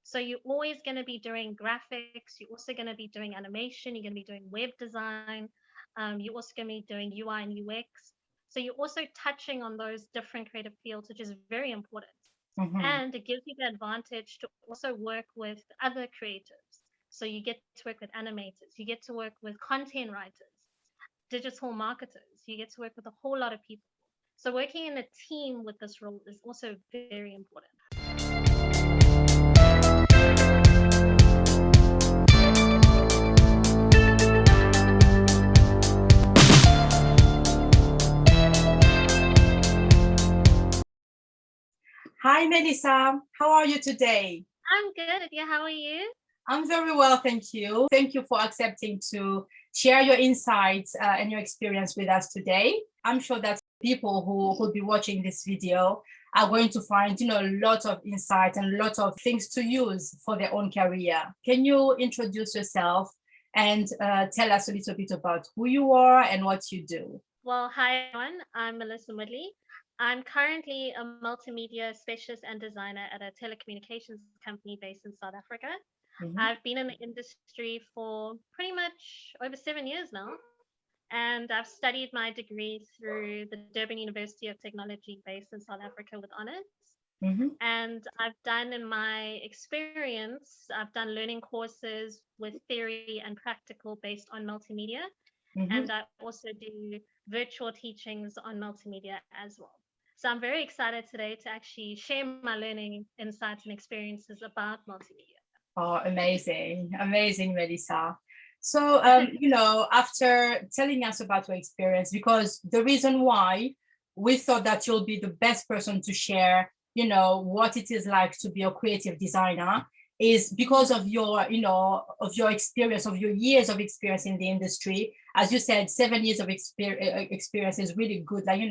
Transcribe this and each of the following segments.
So you're always going to be doing graphics. You're also going to be doing animation. You're going to be doing web design. You're also going to be doing UI and UX. So you're also touching on those different creative fields, which is very important. Mm-hmm. And it gives you the advantage to also work with other creatives. So you get to work with animators. You get to work with content writers, digital marketers. You get to work with a whole lot of people. So working in a team with this role is also very important. Hi, Melissa. How are you today? I'm good. Yeah, how are you? I'm very well, thank you. Thank you for accepting to share your insights and your experience with us today. I'm sure that people who will be watching this video are going to find, a lot of insight and a lot of things to use for their own career. Can you introduce yourself and tell us a little bit about who you are and what you do? Well, hi everyone. I'm Melissa Moodley. I'm currently a multimedia specialist and designer at a telecommunications company based in South Africa. Mhm. I've been in the industry for pretty much over 7 years now, and I've studied my degree through the Durban University of Technology based in South Africa with honors. Mhm. And I've done in my experience, I've done learning courses with theory and practical based on multimedia. Mhm. And I also do virtual teachings on multimedia as well. So I'm very excited today to actually share my learning insights and experiences about multimedia. Oh, amazing, amazing, Melissa. So, after telling us about your experience, because the reason why we thought that you'll be the best person to share, what it is like to be a creative designer is because of your, of your experience, of your years of experience in the industry. As you said, 7 years of experience is really good, like,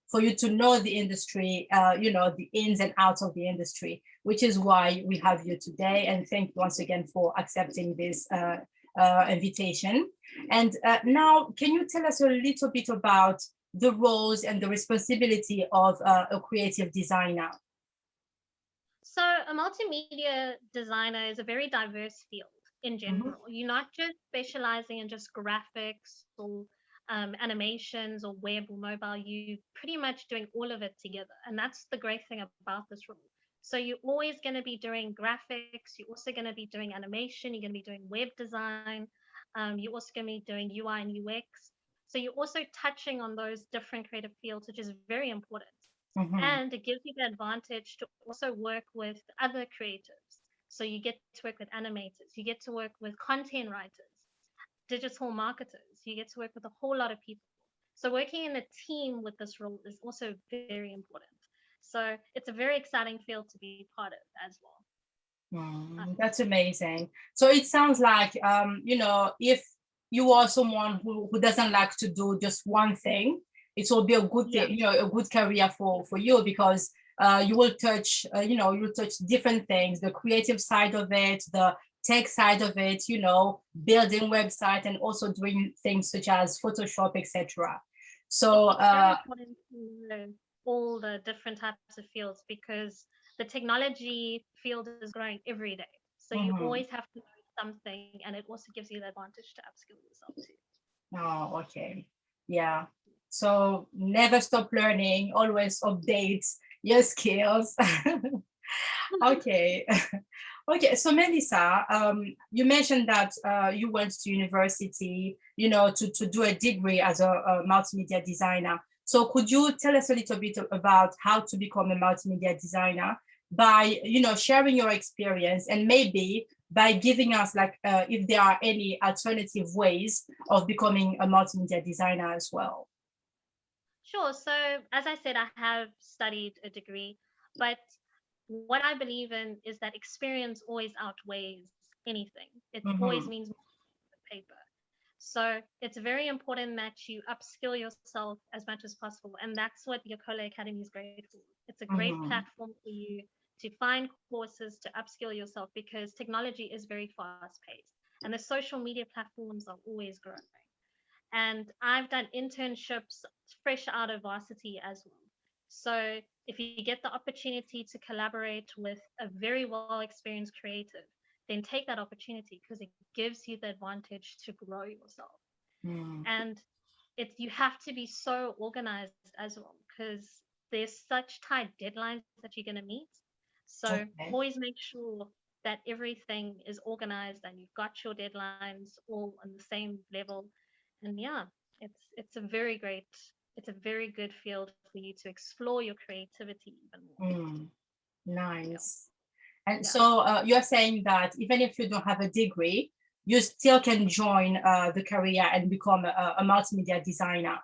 for you to know the industry, the ins and outs of the industry, which is why we have you today. And thank you once again for accepting this invitation. And now, can you tell us a little bit about the roles and the responsibility of a creative designer? So, a multimedia designer is a very diverse field in Mhm. general. You're not just specializing in just graphics or animations or web or mobile. You pretty much doing all of it together, and that's the great thing about this role. So you're always going to be doing graphics. You're also going to be doing animation. You're going to be doing web design. You're also going to be doing UI and UX. So you're also touching on those different creative fields, which is very important. Mhm. And it gives you the advantage to also work with other creatives. So you get to work with animators, you get to work with content writers, digital marketers, you get to work with a whole lot of people. So working in a team with this role is also very important. So it's a very exciting field to be part of as well. That's amazing. So it sounds like, if you are someone who doesn't like to do just one thing, it will be a good Yeah, thing, a good career for you because you will touch, you'll touch different things, the creative side of it, the tech side of it, building website and also doing things such as Photoshop, etc. So, it's very important to know all the different types of fields because the technology field is growing every day. So you mhm. always have to know something, and it also gives you the advantage to upskill yourself too. Oh, okay. Yeah. So never stop learning, always update your skills. Okay. Okay. So Melissa, you mentioned that you went to university, to do a degree as a multimedia designer. So could you tell us a little bit about how to become a multimedia designer by, sharing your experience and maybe by giving us like if there are any alternative ways of becoming a multimedia designer as well. Sure. So, as I said, I have studied a degree, but what I believe in is that experience always outweighs anything. It always Mm-hmm. means more than paper. So, it's very important that you upskill yourself as much as possible. And that's what Yekola Academy is great for. It's a great Mm-hmm. platform for you to find courses to upskill yourself because technology is very fast paced and the social media platforms are always growing. And I've done internships fresh out of varsity as well. So if you get the opportunity to collaborate with a very well experienced creative, then take that opportunity because it gives you the advantage to grow yourself. Mm, And it's you have to be so organized as well because there's such tight deadlines that you're going to meet. So okay. always make sure that everything is organized and you've got your deadlines all on the same level. And yeah, it's a very great, it's a very good field for you to explore your creativity even more. Mm, Yeah, nice. And yeah. so you're saying that even if you don't have a degree, you still can join the career and become a multimedia designer.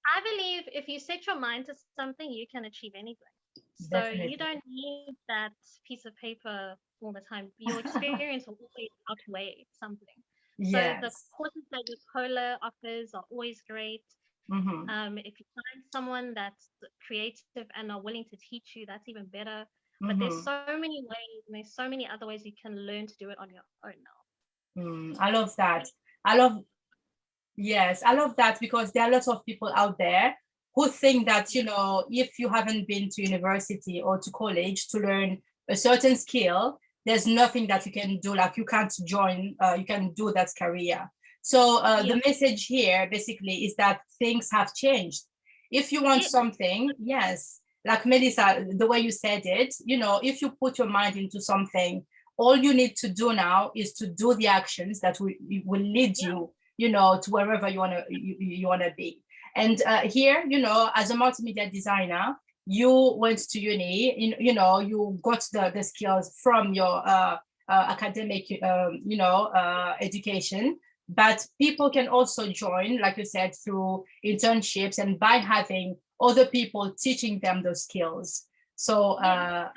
I believe if you set your mind to something, you can achieve anything. So you Definitely. don't need that piece of paper all the time. Your experience will always outweigh something. So the Yes. courses that Yekola offers are always great. Mm-hmm. If you find someone that's creative and are willing to teach you, that's even better. But there's Mm-hmm. so many ways, and there's so many other ways you can learn to do it on your own now. I love that. I love, yes, I love that because there are lots of people out there who think that, Yeah, if you haven't been to university or to college to learn a certain skill, there's nothing that you can do. Like you can't join, you can do that career. So yeah, the message here basically is that things have changed. If you want yeah, something, yes, like Melissa, the way you said it, if you put your mind into something, all you need to do now is to do the actions that will lead yeah, you to wherever you wanna be. And here, as a multimedia designer, you went to uni. You got the skills from your academic, education. But people can also join, like you said, through internships and by having other people teaching them those skills. So yes.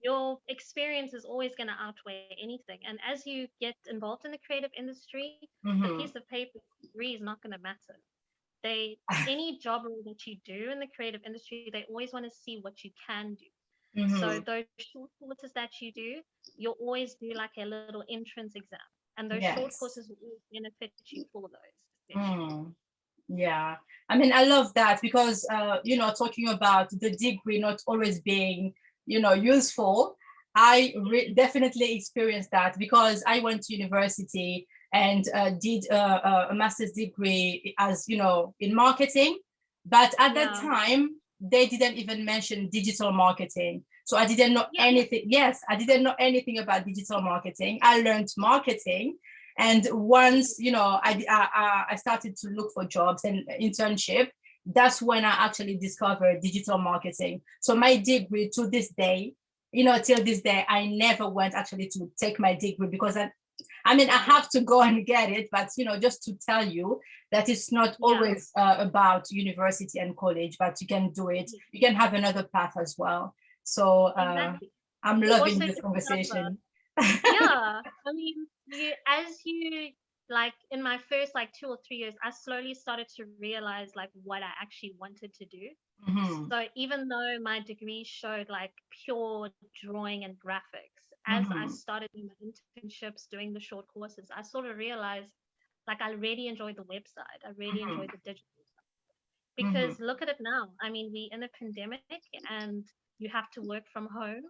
Your experience is always going to outweigh anything. And as you get involved in the creative industry, the piece mhm. of paper degree is not going to matter. They any job role that you do in the creative industry, they always want to see what you can do. So Mhm. those short courses that you do, you'll always do like a little entrance exam, and those short Yes. courses will always benefit you for those, especially. Mm. Yeah, I mean, I love that because, talking about the degree not always being, useful, I definitely experienced that because I went to university and did a master's degree as, in marketing. But at that Yeah, time, they didn't even mention digital marketing. So I didn't know yeah, anything. Yes, I didn't know anything about digital marketing. I learned marketing, and once I started to look for jobs and internship, that's when I actually discovered digital marketing. So my degree to this day, till this day, I never went actually to take my degree because I mean, I yeah, have to go and get it, but just to tell you that it's not yeah, always about university and college, but you can do it. yeah, You can have another path as well. So exactly. I'm You loving also this discover. conversation. Yeah, I mean, you as you like in my first like 2 or 3 years, I slowly started to realize like what I actually wanted to do. Hmm. So even though my degree showed like pure drawing and graphics, as I Hmm. started doing my internships, doing the short courses, I sort of realized like I really enjoyed the website. I really Hmm. enjoyed the digital stuff. Hmm. Because look at it now. I mean, we in a pandemic and you have to work from home,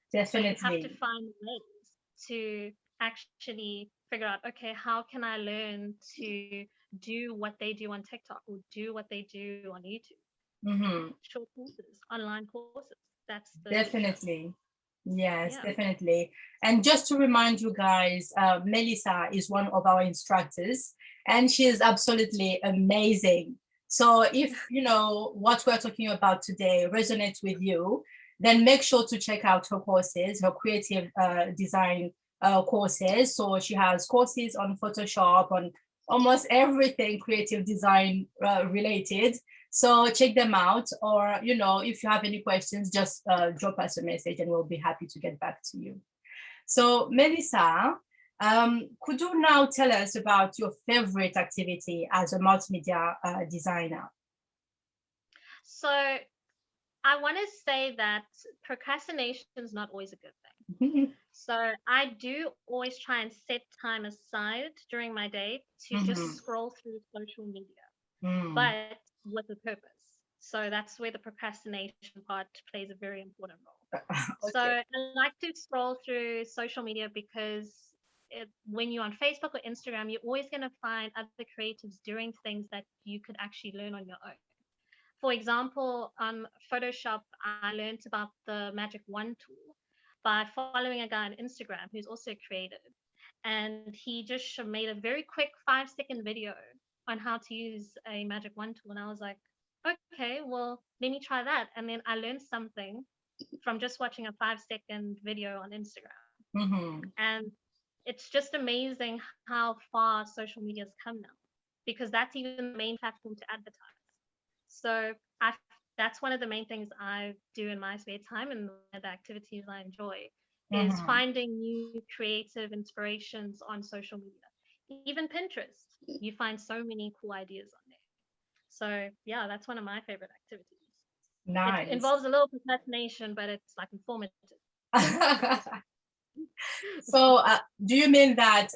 so you have to Definitely. find ways to actually figure out, okay, how can I learn to do what they do on TikTok or do what they do on YouTube? Hmm. Short courses, online courses. That's the future. Definitely. Yes, Yeah. definitely. And just to remind you guys, Melissa is one of our instructors and she is absolutely amazing. So if, what we're talking about today resonates with you, then make sure to check out her courses, her creative design courses. So she has courses on Photoshop, on almost everything creative design related. So check them out, or if you have any questions, just drop us a message, and we'll be happy to get back to you. So Melissa, could you now tell us about your favorite activity as a multimedia designer? So I want to say that procrastination is not always a good thing. So I do always try and set time aside during my day to just Mhm. scroll through social media, Mm. but with a purpose. So that's where the procrastination part plays a very important role. So Okay. I like to scroll through social media because when you're on Facebook or Instagram, you're always going to find other creatives doing things that you could actually learn on your own. For example, on Photoshop, I learned about the Magic Wand tool by following a guy on Instagram who's also creative. And he just made a very quick 5-second video on how to use a Magic Wand tool. And I was like, okay, well, let me try that. And then I learned something from just watching a 5-second video on Instagram. Mm-hmm. And it's just amazing how far social media has come now, because that's even the main platform to advertise. So that's one of the main things I do in my spare time, and one of the activities I enjoy is Mm-hmm. finding new creative inspirations on social media. Even Pinterest, you find so many cool ideas on there. So yeah, that's one of my favorite activities. It Nice. involves a little procrastination, but it's like informative. So, do you mean that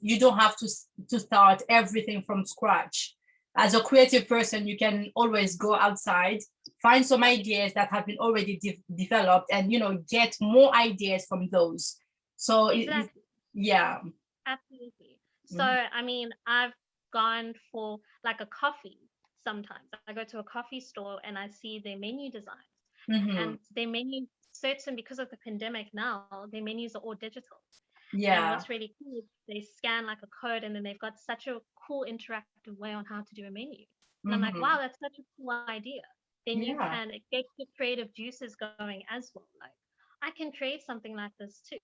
you don't have to start everything from scratch? As a creative person, you can always go outside, find some Yeah, ideas that have been already developed, and get more ideas from those. So, exactly. yeah. Absolutely. So, Mhm. I mean, I've gone for like a coffee sometimes. I go to a coffee store and I see their menu designs, Mhm. and their menu, certain because of the pandemic now, their menus are all digital. And Yeah. what's really cool is they scan like a code, and then they've got such a cool interactive way on how to do a menu. And I'm like, wow, Mhm. that's such a cool idea. Then you Yeah. can get your creative juices going as well. Like, I can create something like this too.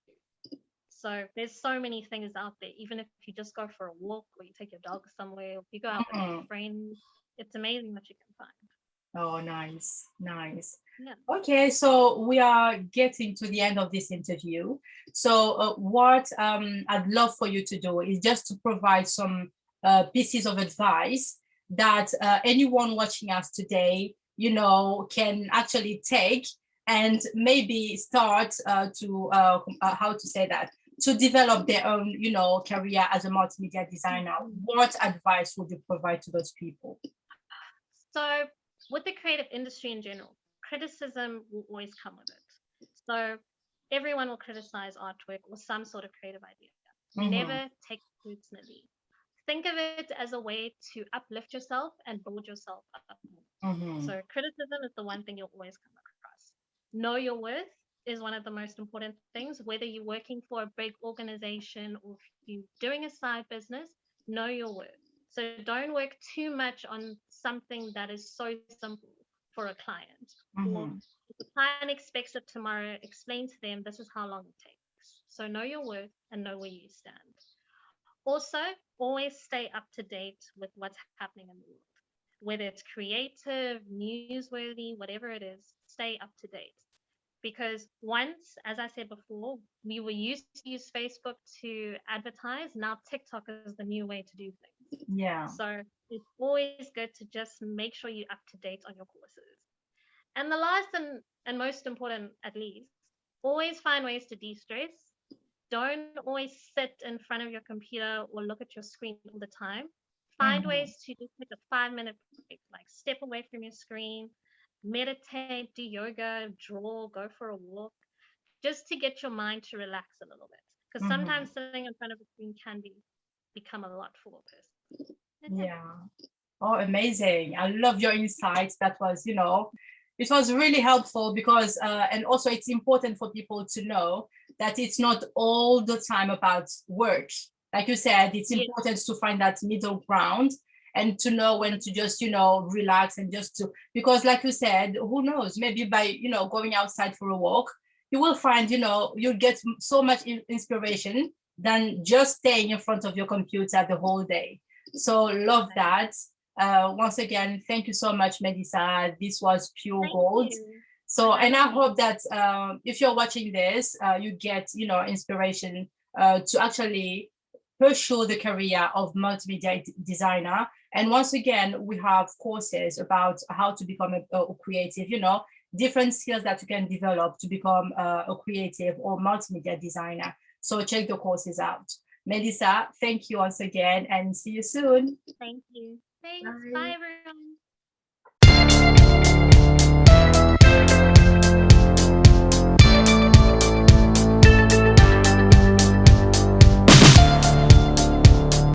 So there's so many things out there. Even if you just go for a walk or you take your dog somewhere, or you go out with Mhm. friends, it's amazing what you can find. Oh, nice, nice. Yeah. Okay, so we are getting to the end of this interview. So, what I'd love for you to do is just to provide some pieces of advice that anyone watching us today, can actually take and maybe start how to say that, to develop their own, career as a multimedia designer. Mhm. What advice would you provide to those people? So with the creative industry in general, criticism will always come with it. So everyone will criticize artwork or some sort of creative idea. Mm-hmm. Never take it personally. Think of it as a way to uplift yourself and build yourself up more. Mm-hmm. So criticism is the one thing you'll always come across. Know your worth is one of the most important things, whether you're working for a big organization or if you're doing a side business, know your worth. So don't work too much on something that is so simple for a client. Or Mm-hmm. if the client expects it tomorrow, explain to them this is how long it takes. So know your worth and know where you stand. Also, always stay up to date with what's happening in the world, whether it's creative, newsworthy, whatever it is, stay up to date. Because once, as I said before, we were used to use Facebook to advertise. Now TikTok is the new way to do things. Yeah. So it's always good to just make sure you're up to date on your courses. And the last and most important, at least, always find ways to de stress. Don't always sit in front of your computer or look at your screen all the time. Find Mm-hmm. ways to just take a 5 minute break, like step away from your screen, meditate, do yoga, draw, go for a walk, just to get your mind to relax a little bit. Because Mm-hmm. sometimes sitting in front of a screen can become a lot for a person. And yeah, Yeah. Oh, amazing. I love your insights. That was, it was really helpful because, and also it's important for people to know that it's not all the time about work. Like you said, it's yeah, important to find that middle ground and to know when to just, relax and just to, because like you said, who knows, maybe by, going outside for a walk, you will find, you'll get so much inspiration than just staying in front of your computer the whole day. So love exactly. that. Once again, thank you so much, Melissa. This was pure Thank gold. you for So, and I having me. hope that if you're watching this, you get, inspiration to actually pursue the career of multimedia designer. And once again, we have courses about how to become a creative, different skills that you can develop to become a creative or multimedia designer. So check the courses out. Melissa, thank you once again and see you soon. Thank you. Thanks. Bye, Bye. everyone.